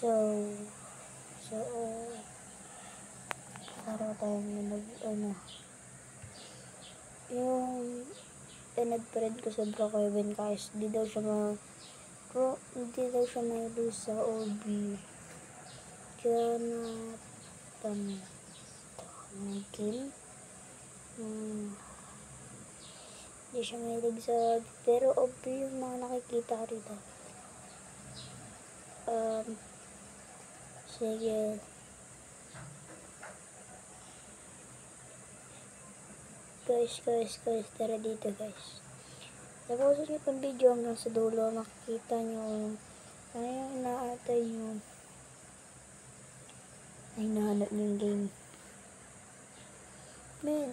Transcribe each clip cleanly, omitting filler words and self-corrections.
So, para tayong yung pinag-friend ko sa Bro Kevin guys, hindi daw siya may lose sa OB. Kaya ng game. Hindi siya may lose sa OB, pero OB yung mga nakikita ko rito. Sige. Guys, tara dito guys. Tapusin nyo itong video hanggang sa dulo. Makikita nyo ano yung inaatay nyo. Ay, nahanap yung game.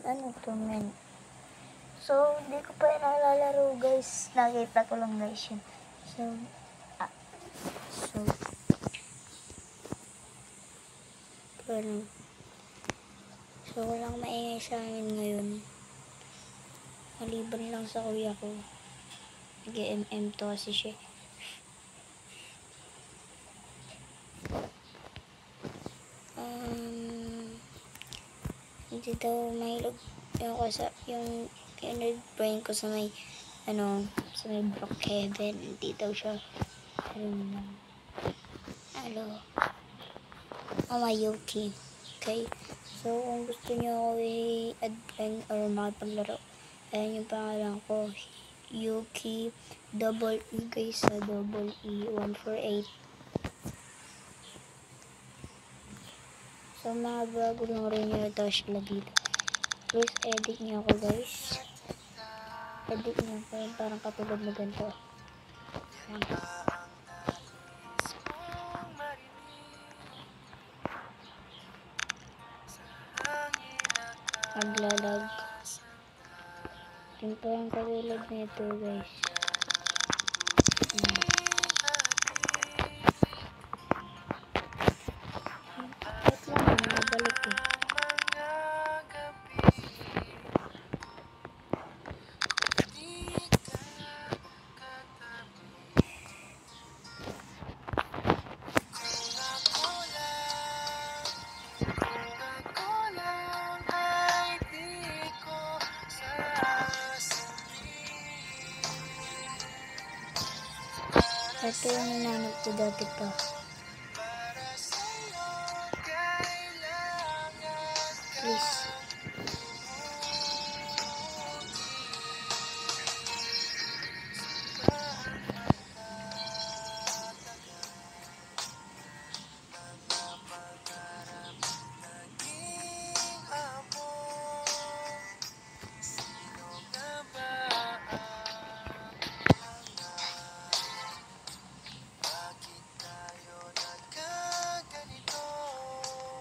Ano to, men? So, hindi ko pa nalalaro guys. Nakita ko lang guys yun. So, walang maingay sa amin ngayon. Maliban lang sa kuya ko. Nag-MM to kasi siya. Hindi daw mahilog yung brain ko sa may sa may Bro Kevin. Hindi daw siya Yuki. Okay? So, kung gusto nyo ako i-add friend or makapaglaro, ayan yung pangalan ko, Yuki, double E guys, sa double E, 148. So, mga bago lang rin yung touch na dito. Please edit nyo ako guys. Edit nyo ako yung parang katulad na ganito. Maglalag. Yung parang katulad na ito guys. Wait lang, nabalik eh. Ito yung hinanap ko dati pa. Please.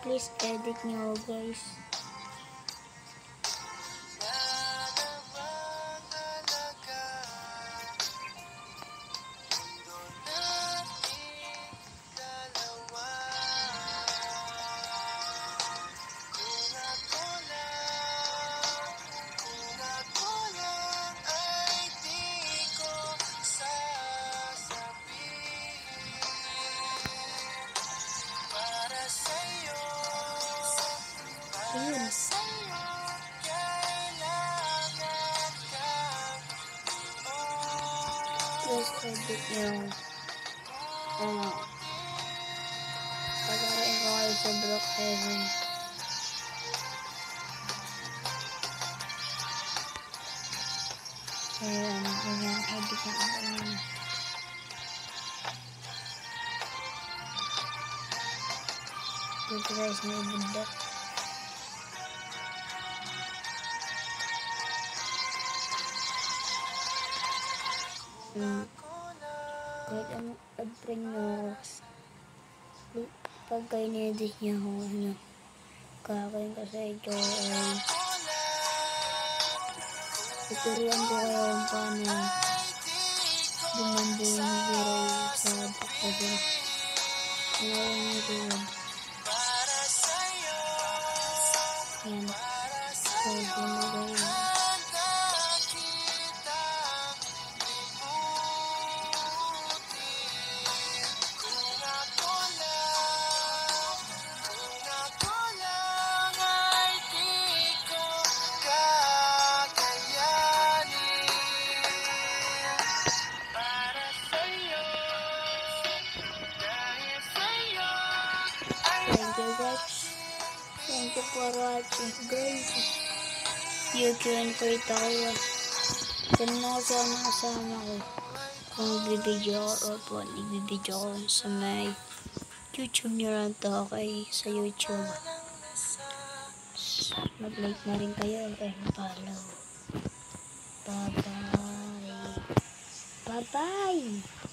Please edit nyo guys. Ayun. Please edit nyo. Pagkaroon ko kayo sa Bro Kevin. Ayan, edit nyo ako yun. Dito guys, may ibundok. Kahit anong ad-friend nyo, pagka in-edit nyo ako, kakain ka sa ito, tuturuan ko kayo kung paano dumando yung hero sa Bro Kevin. Ayan. So, gumagay yun. for watching, guys. Yuki 1 tayo. Yan mo sana kasama ko. Kung nagbibideo ako, opo, nagbibideo ako sa may YouTube nyo lang to, okay? Sa YouTube. Mag-like na rin kayo and follow. Bye-bye. Bye-bye.